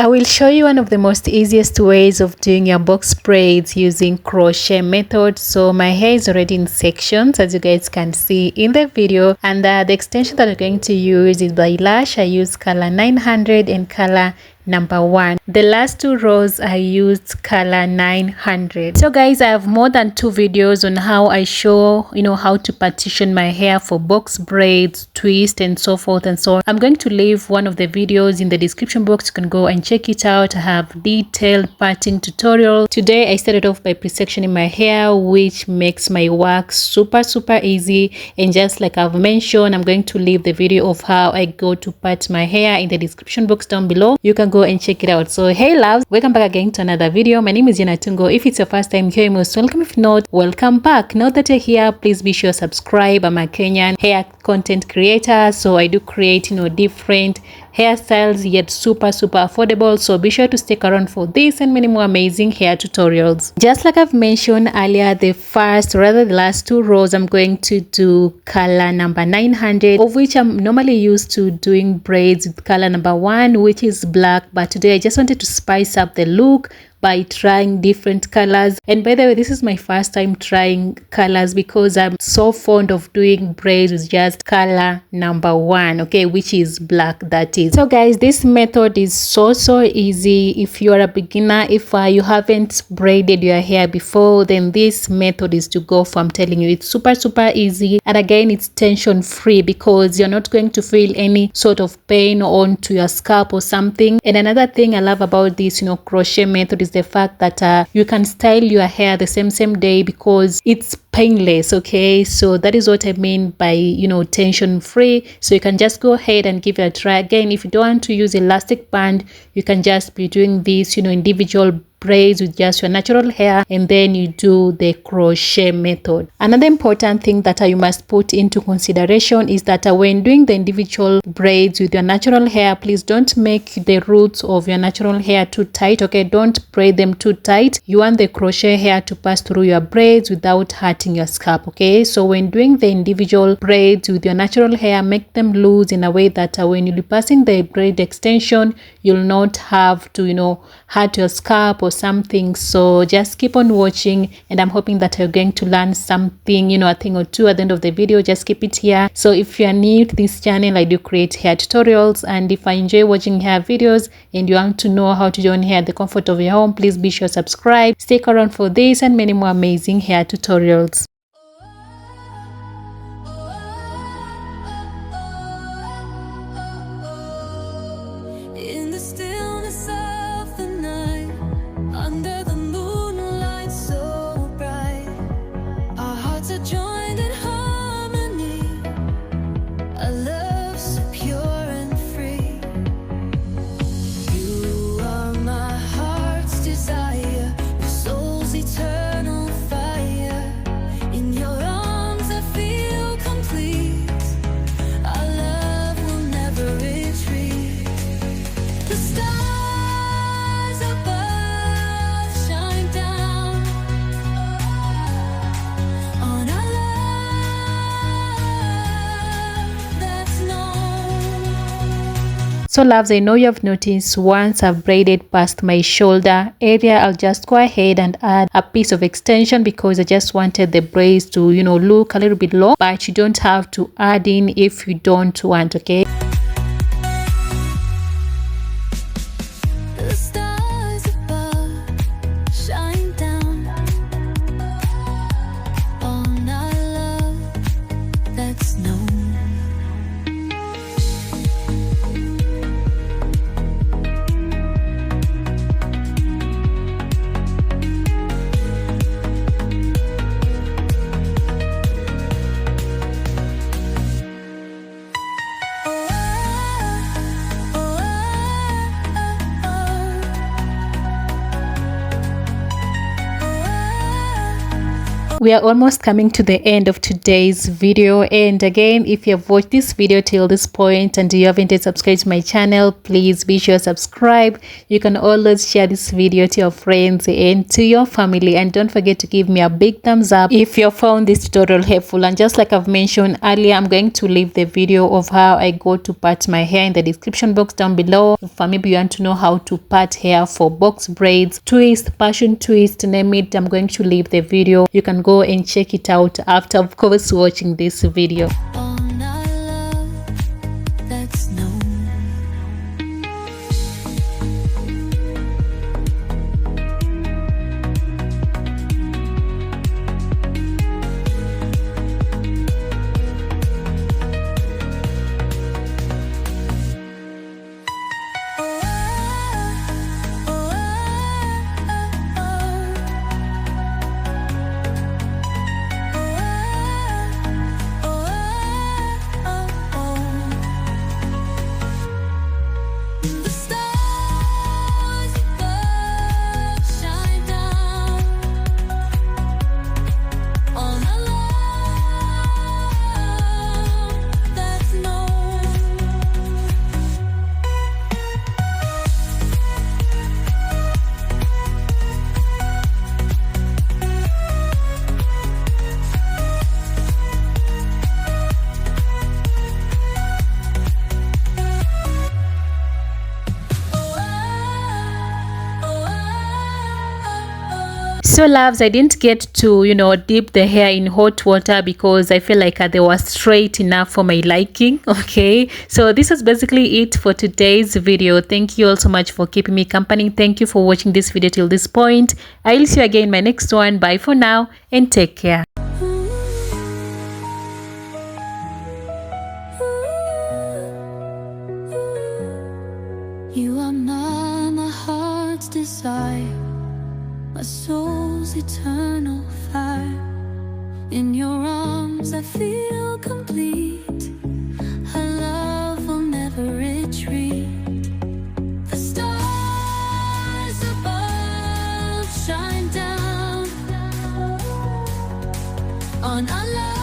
I will show you one of the most easiest ways of doing your box braids using crochet method. So my hair is already in sections, as you guys can see in the video, and the extension that I'm going to use is by Lush. I use color 900 and color number 1. The last 2 rows I used color 900. So guys, I have more than 2 videos on how I show how to partition my hair for box braids, twist, and so forth and so on. I'm going to leave one of the videos in the description box. You can go and check it out. I have detailed parting tutorial. Today I started off by pre-sectioning my hair, which makes my work super easy. And just like I've mentioned, I'm going to leave the video of how I go to part my hair in the description box down below. You can go and check it out. So hey loves, welcome back again to another video. My name is Yana Tungo. If it's your first time here, most welcome. If not, welcome back. Now that you're here, please be sure to subscribe. I'm a Kenyan hair content creator, so I do create different hairstyles, yet super affordable. So be sure to stick around for this and many more amazing hair tutorials. Just like I've mentioned earlier, the last 2 rows I'm going to do color number 900, of which I'm normally used to doing braids with color number 1, which is black, but today I just wanted to spice up the look by trying different colors. And by the way, this is my first time trying colors because I'm so fond of doing braids with just color number 1, okay, which is black, that is. So guys, this method is so easy. If you are a beginner, if you haven't braided your hair before, then this method is to go for. I'm telling you, it's super easy, and again, it's tension free because you're not going to feel any sort of pain onto your scalp or something. And another thing I love about this crochet method is the fact that you can style your hair the same day because it's painless, okay? So that is what I mean by tension free. So you can just go ahead and give it a try. Again, if you don't want to use elastic band, you can just be doing this individual braids with just your natural hair, and then you do the crochet method. Another important thing that you must put into consideration is that when doing the individual braids with your natural hair, please don't make the roots of your natural hair too tight, okay? Don't braid them too tight. You want the crochet hair to pass through your braids without hurting your scalp, okay? So when doing the individual braids with your natural hair, make them loose in a way that when you'll be passing the braid extension, you'll not have to hurt your scalp or something. So just keep on watching, and I'm hoping that you're going to learn something, a thing or two at the end of the video. Just keep it here. So if you're new to this channel, I do create hair tutorials, and if I enjoy watching hair videos and you want to know how to join hair at the comfort of your home, please be sure to subscribe. Stick around for this and many more amazing hair tutorials. So loves, I know you have noticed once I've braided past my shoulder area, I'll just go ahead and add a piece of extension because I just wanted the braids to look a little bit long, but you don't have to add in if you don't want, okay? Oh We are almost coming to the end of today's video, and again, if you have watched this video till this point and you haven't yet subscribed to my channel, please be sure to subscribe. You can always share this video to your friends and to your family, and don't forget to give me a big thumbs up if you found this tutorial helpful. And just like I've mentioned earlier, I'm going to leave the video of how I go to part my hair in the description box down below. If maybe you want to know how to part hair for box braids, twist, passion twist, name it, I'm going to leave the video. You can go and check it out after, of course, watching this video. So loves, I didn't get to dip the hair in hot water because I feel like they were straight enough for my liking. Okay, so this is basically it for today's video. Thank you all so much for keeping me company. Thank you for watching this video till this point. I'll see you again in my next one. Bye for now and take care. You are my heart's desire, my soul's eternal fire. In your arms I feel complete. Our love will never retreat. The stars above shine down on our love.